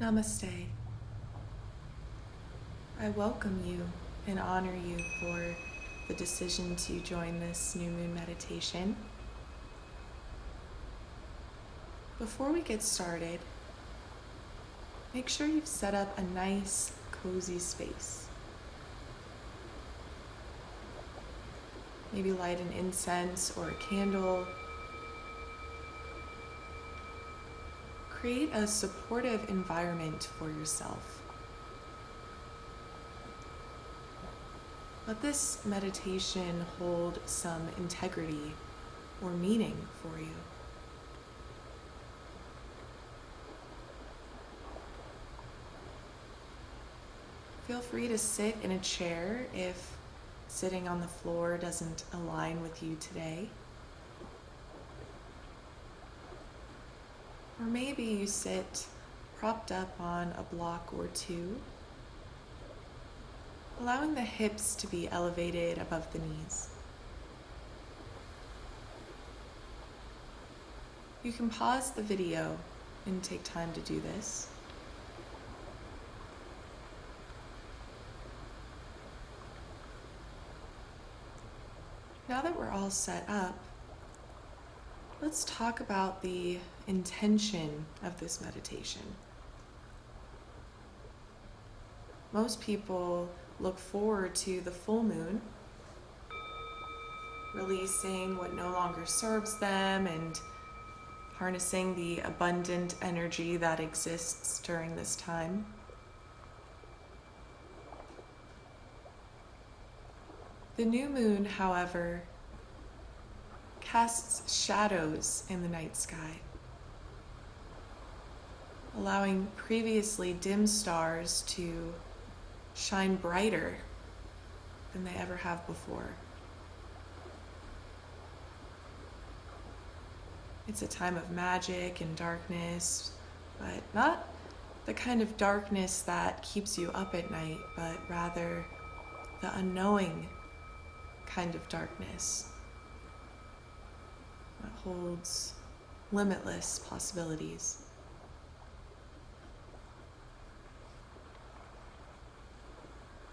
Namaste. I welcome you and honor you for the decision to join this new moon meditation. Before we get started, make sure you've set up a nice, cozy space. Maybe light an incense or a candle. Create a supportive environment for yourself. Let this meditation hold some integrity or meaning for you. Feel free to sit in a chair if sitting on the floor doesn't align with you today. Or maybe you sit propped up on a block or two, allowing the hips to be elevated above the knees. You can pause the video and take time to do this. Now that we're all set up, let's talk about the intention of this meditation. Most people look forward to the full moon, releasing what no longer serves them and harnessing the abundant energy that exists during this time. The new moon, however, casts shadows in the night sky, allowing previously dim stars to shine brighter than they ever have before. It's a time of magic and darkness, but not the kind of darkness that keeps you up at night, but rather the unknowing kind of darkness that holds limitless possibilities.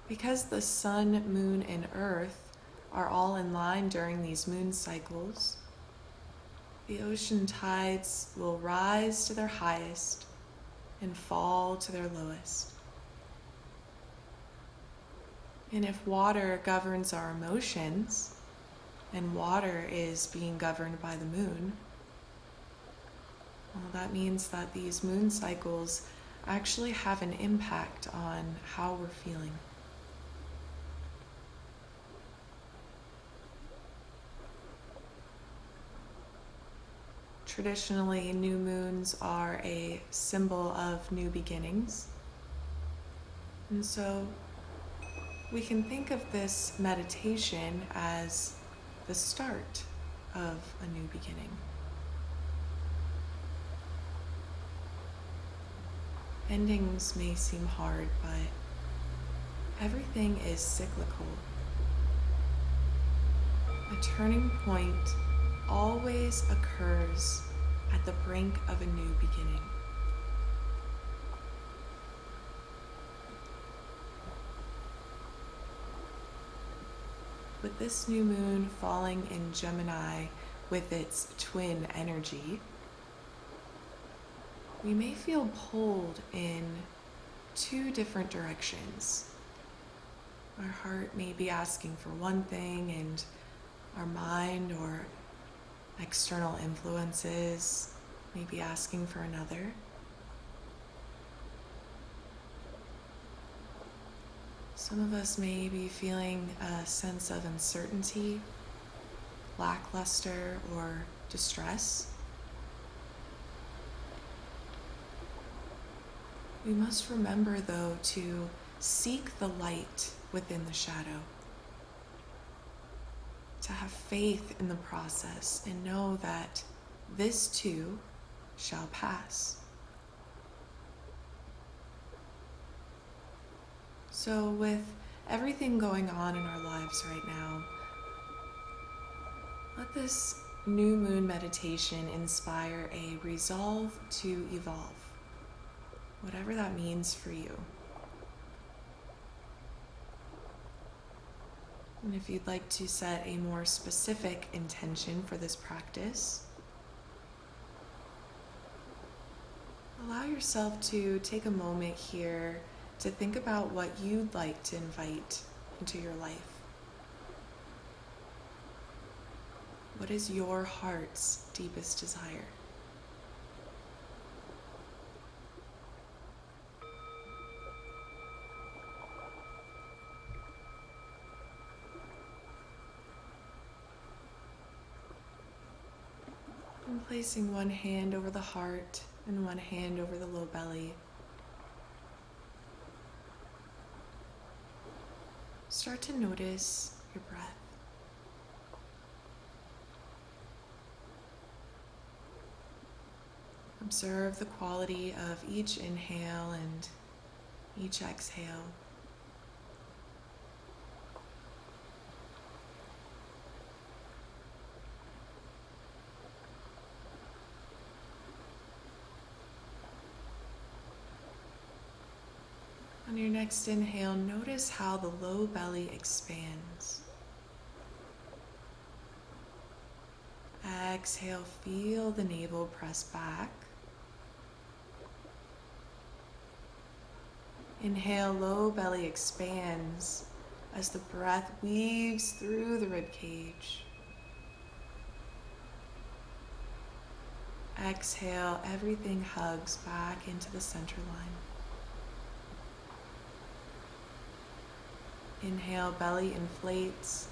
Because the sun, moon, and earth are all in line during these moon cycles, the ocean tides will rise to their highest and fall to their lowest. And if water governs our emotions, and water is being governed by the moon, well, that means that these moon cycles actually have an impact on how we're feeling. Traditionally, new moons are a symbol of new beginnings. And so we can think of this meditation as the start of a new beginning. Endings may seem hard, but everything is cyclical. A turning point always occurs at the brink of a new beginning. With this new moon falling in Gemini with its twin energy, we may feel pulled in two different directions. Our heart may be asking for one thing, and our mind or external influences may be asking for another. Some of us may be feeling a sense of uncertainty, lackluster, or distress. We must remember, though, to seek the light within the shadow, to have faith in the process and know that this too shall pass. So with everything going on in our lives right now, let this new moon meditation inspire a resolve to evolve. whatever that means for you. And if you'd like to set a more specific intention for this practice, allow yourself to take a moment here to think about what you'd like to invite into your life. What is your heart's deepest desire? And placing one hand over the heart and one hand over the low belly. Start to notice your breath. Observe the quality of each inhale and each exhale. On your next inhale, notice how the low belly expands. Exhale, feel the navel press back. Inhale, low belly expands as the breath weaves through the rib cage. Exhale, everything hugs back into the center line. Inhale, belly inflates,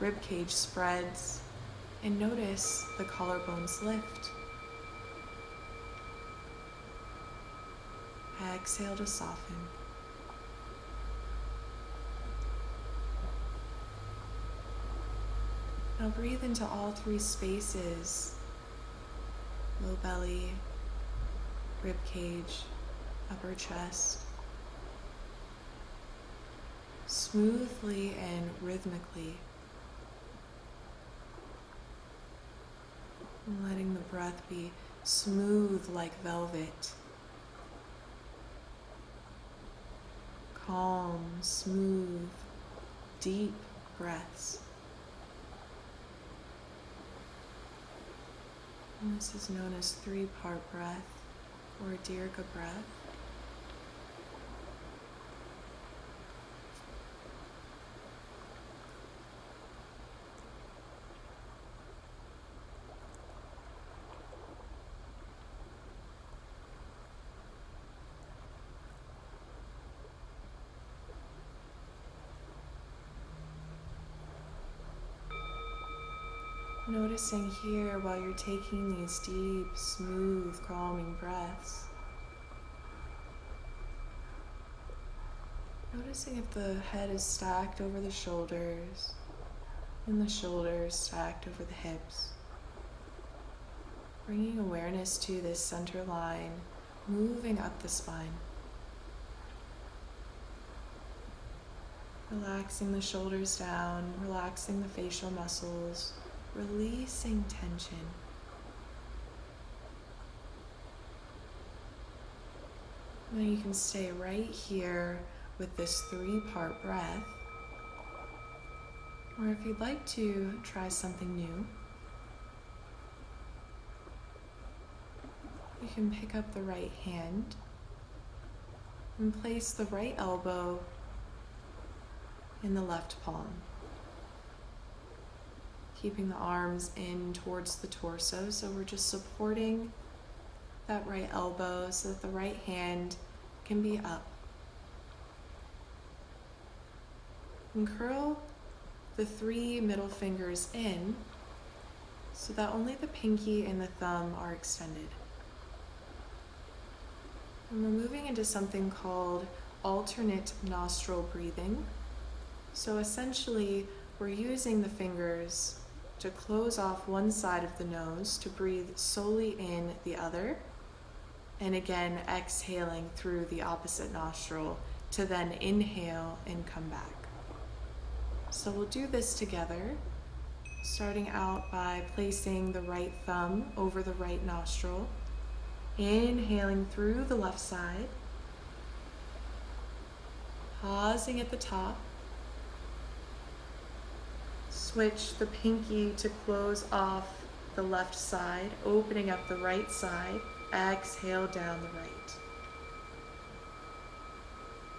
rib cage spreads, and notice the collarbones lift. Exhale to soften. Now breathe into all three spaces: low belly, rib cage, upper chest. Smoothly and rhythmically. And letting the breath be smooth like velvet. Calm, smooth, deep breaths. And this is known as 3-part breath or Dirga breath. Noticing here while you're taking these deep, smooth, calming breaths. Noticing if the head is stacked over the shoulders and the shoulders stacked over the hips. Bringing awareness to this center line, moving up the spine. Relaxing the shoulders down, relaxing the facial muscles. Releasing tension. Now you can stay right here with this 3-part breath. Or if you'd like to try something new, you can pick up the right hand and place the right elbow in the left palm. Keeping the arms in towards the torso, so we're just supporting that right elbow so that the right hand can be up. And curl the 3 middle fingers in so that only the pinky and the thumb are extended. And we're moving into something called alternate nostril breathing. So essentially, we're using the fingers to close off one side of the nose to breathe solely in the other, and again exhaling through the opposite nostril to then inhale and come back. So we'll do this together, starting out by placing the right thumb over the right nostril, inhaling through the left side, Pausing at the top. Switch the pinky to close off the left side, opening up the right side. Exhale down the right.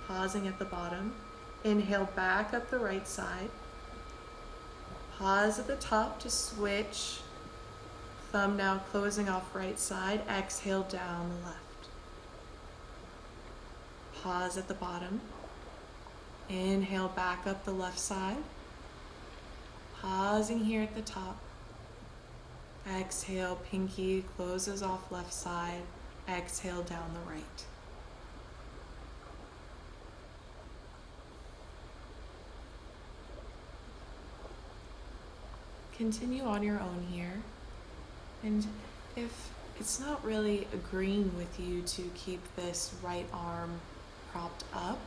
Pausing at the bottom. Inhale back up the right side. Pause at the top to switch. Thumb now closing off right side. Exhale down the left. Pause at the bottom. Inhale back up the left side. Pausing here at the top. Exhale, pinky closes off left side. Exhale down the right. Continue on your own here. And if it's not really agreeing with you to keep this right arm propped up,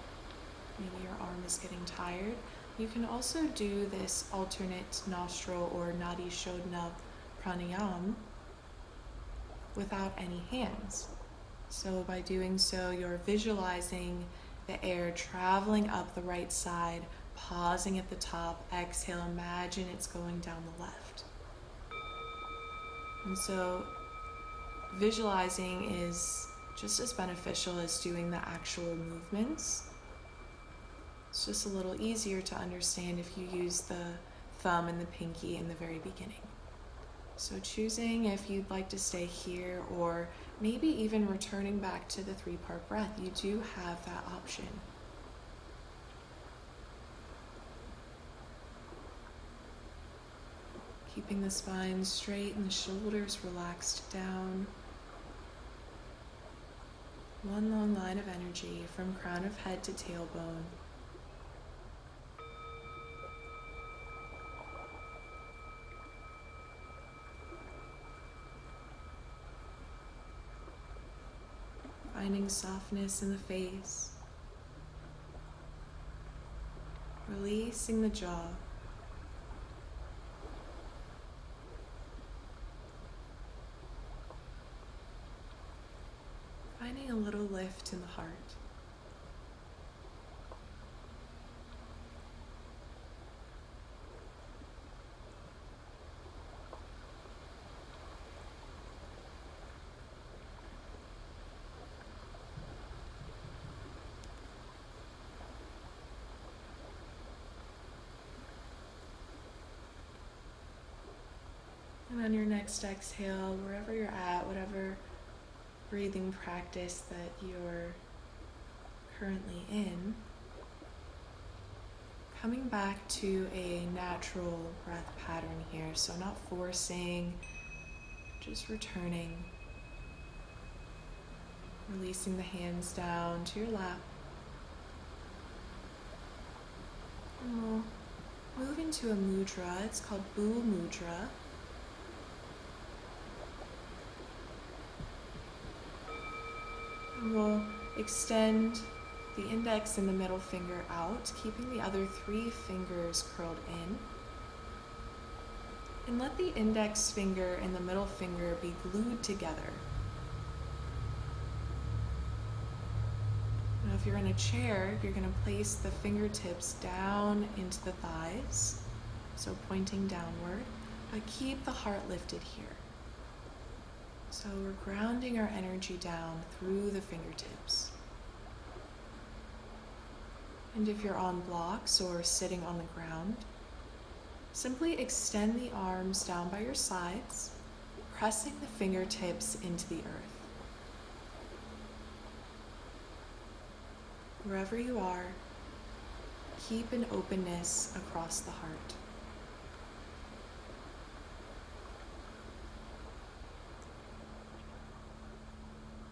maybe your arm is getting tired, you can also do this alternate nostril or Nadi Shodhana pranayam without any hands. So by doing so, you're visualizing the air traveling up the right side, pausing at the top. Exhale, imagine it's going down the left. And so visualizing is just as beneficial as doing the actual movements. It's just a little easier to understand if you use the thumb and the pinky in the very beginning. So choosing if you'd like to stay here or maybe even returning back to the 3-part breath, you do have that option. Keeping the spine straight and the shoulders relaxed down. One long line of energy from crown of head to tailbone. Finding softness in the face. Releasing the jaw. Finding a little lift in the heart. And on your next exhale, wherever you're at, whatever breathing practice that you're currently in, coming back to a natural breath pattern here. So not forcing, just returning. Releasing the hands down to your lap. And we'll move into a mudra. It's called Bull Mudra. We'll extend the index and the middle finger out, keeping the other 3 fingers curled in. And let the index finger and the middle finger be glued together. Now if you're in a chair, you're going to place the fingertips down into the thighs, so pointing downward, but keep the heart lifted here. So we're grounding our energy down through the fingertips. And if you're on blocks or sitting on the ground, simply extend the arms down by your sides, pressing the fingertips into the earth. Wherever you are, keep an openness across the heart.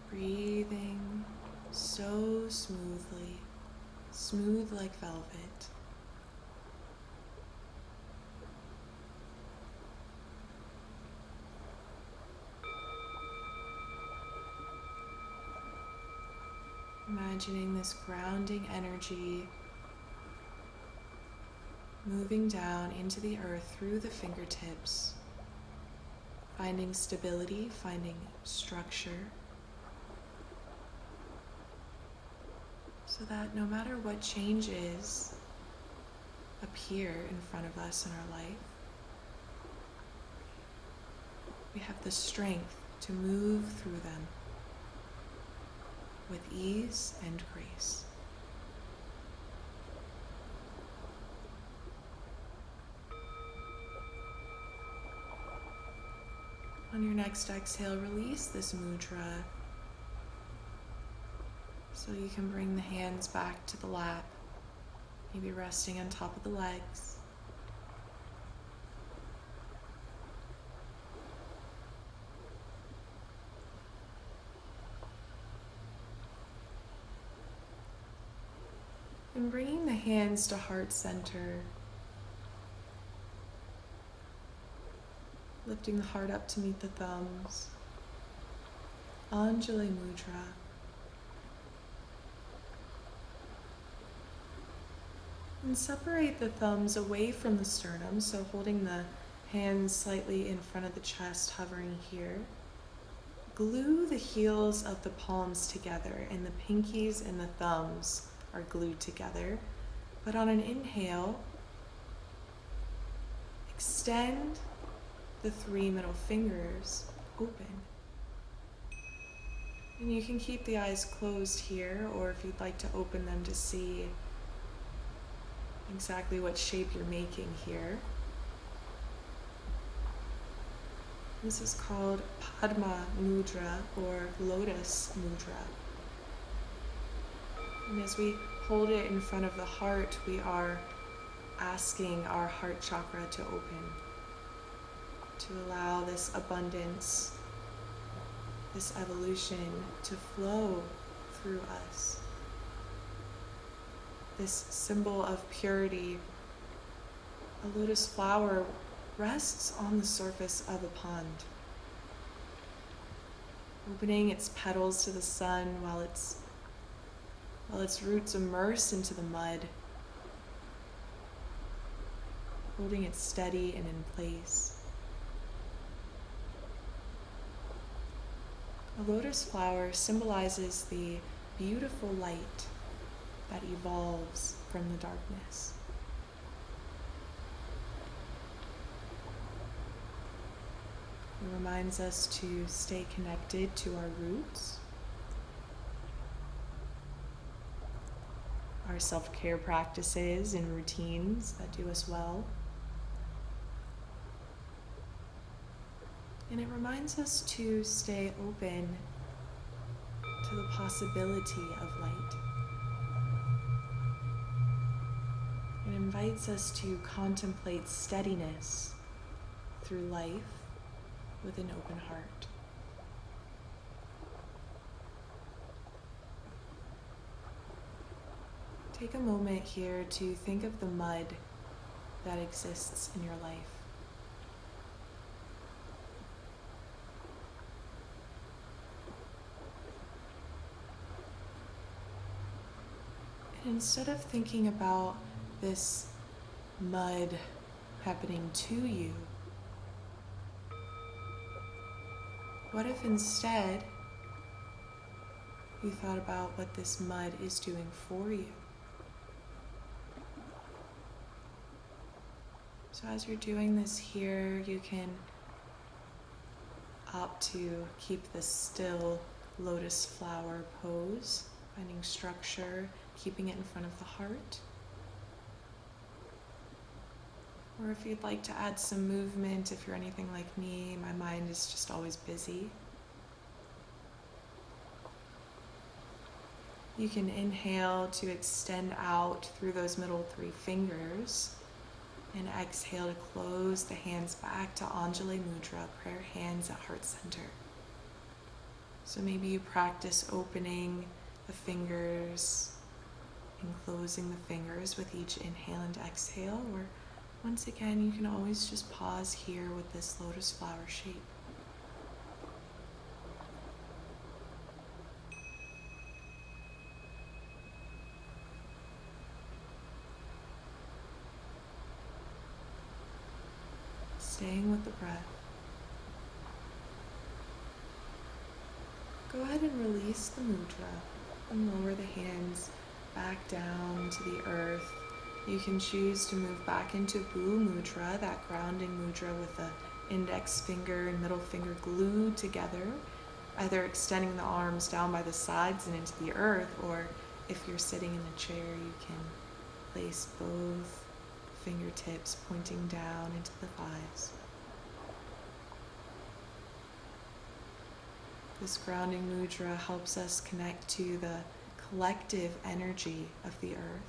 Breathing so smoothly, smooth like velvet. Imagining this grounding energy moving down into the earth through the fingertips, finding stability, finding structure. so that no matter what changes appear in front of us in our life, we have the strength to move through them with ease and grace. On your next exhale, release this mudra so you can bring the hands back to the lap, maybe resting on top of the legs. And bringing the hands to heart center, lifting the heart up to meet the thumbs. Anjali Mudra. And separate the thumbs away from the sternum, so holding the hands slightly in front of the chest, hovering here. Glue the heels of the palms together, and the pinkies and the thumbs are glued together. But on an inhale, extend the 3 middle fingers open. And you can keep the eyes closed here, or if you'd like to open them to see exactly what shape you're making here. This is called Padma Mudra or Lotus Mudra. And as we hold it in front of the heart, we are asking our heart chakra to open, to allow this abundance, this evolution to flow through us. This symbol of purity, a lotus flower rests on the surface of a pond, opening its petals to the sun while its roots immerse into the mud, holding it steady and in place. A lotus flower symbolizes the beautiful light that evolves from the darkness. It reminds us to stay connected to our roots, our self-care practices and routines that do us well. And it reminds us to stay open to the possibility of light. It invites us to contemplate steadiness through life with an open heart. Take a moment here to think of the mud that exists in your life. And instead of thinking about this mud happening to you, what if instead you thought about what this mud is doing for you? So as you're doing this here, you can opt to keep this still lotus flower pose, finding structure, keeping it in front of the heart. Or if you'd like to add some movement, if you're anything like me, my mind is just always busy. You can inhale to extend out through those middle 3 fingers, and exhale to close the hands back to Anjali Mudra, prayer hands at heart center. So maybe you practice opening the fingers and closing the fingers with each inhale and exhale, or once again, you can always just pause here with this lotus flower shape. Staying with the breath. Go ahead and release the mudra and lower the hands back down to the earth. You can choose to move back into Bu Mudra, that grounding mudra with the index finger and middle finger glued together, either extending the arms down by the sides and into the earth, or if you're sitting in a chair, you can place both fingertips pointing down into the thighs. This grounding mudra helps us connect to the collective energy of the earth.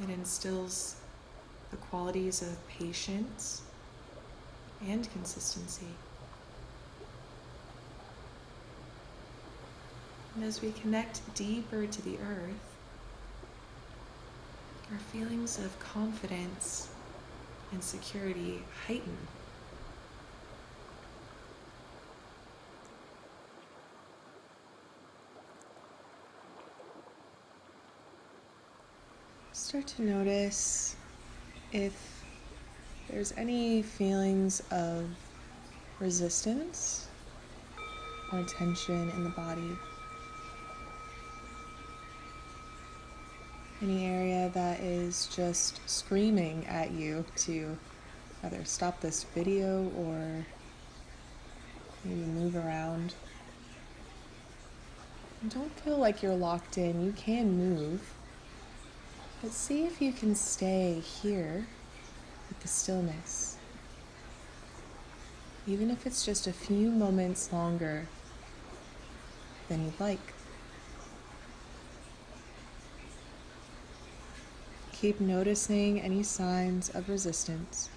It instills the qualities of patience and consistency. And as we connect deeper to the earth, our feelings of confidence and security heighten. Start to notice if there's any feelings of resistance or tension in the body. Any area that is just screaming at you to either stop this video or maybe move around. And don't feel like you're locked in. You can move. But see if you can stay here with the stillness. Even if it's just a few moments longer than you'd like. Keep noticing any signs of resistance.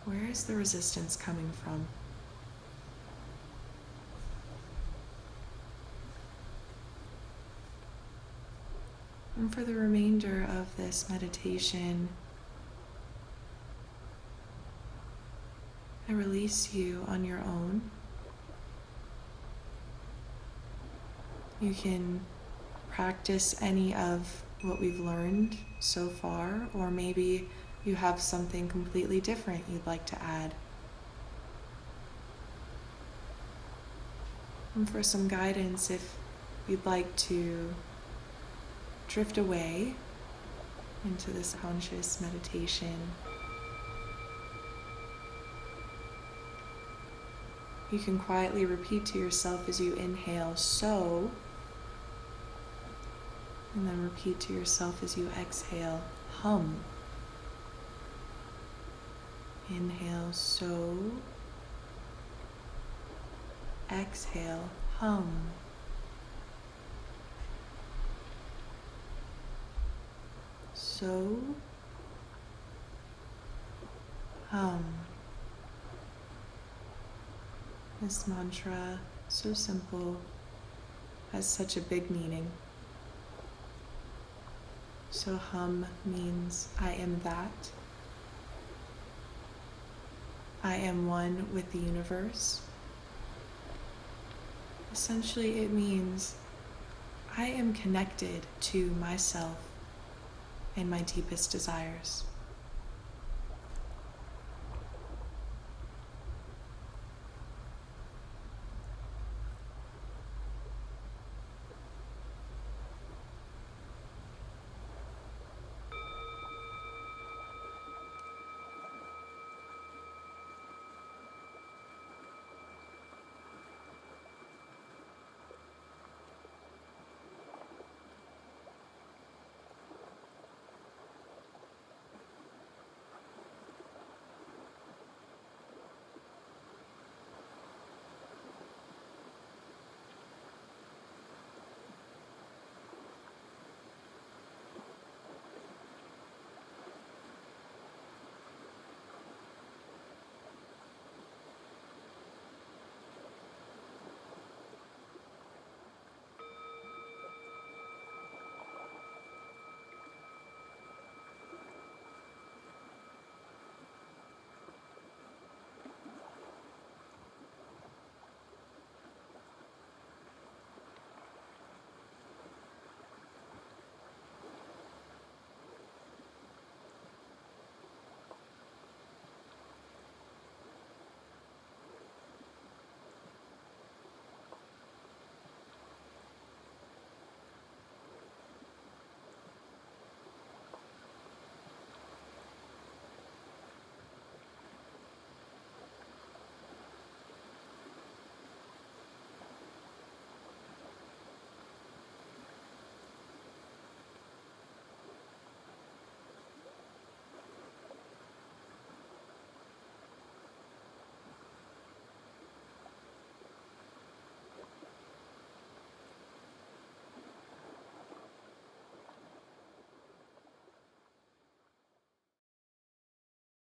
Where is the resistance coming from? And for the remainder of this meditation, I release you on your own. You can practice any of what we've learned so far, or maybe you have something completely different you'd like to add. And for some guidance, if you'd like to drift away into this conscious meditation, you can quietly repeat to yourself as you inhale, so, and then repeat to yourself as you exhale, hum. Inhale, so. Exhale, hum. So, hum. This mantra, so simple, has such a big meaning. So hum means I am that. I am one with the universe. Essentially, it means I am connected to myself and my deepest desires.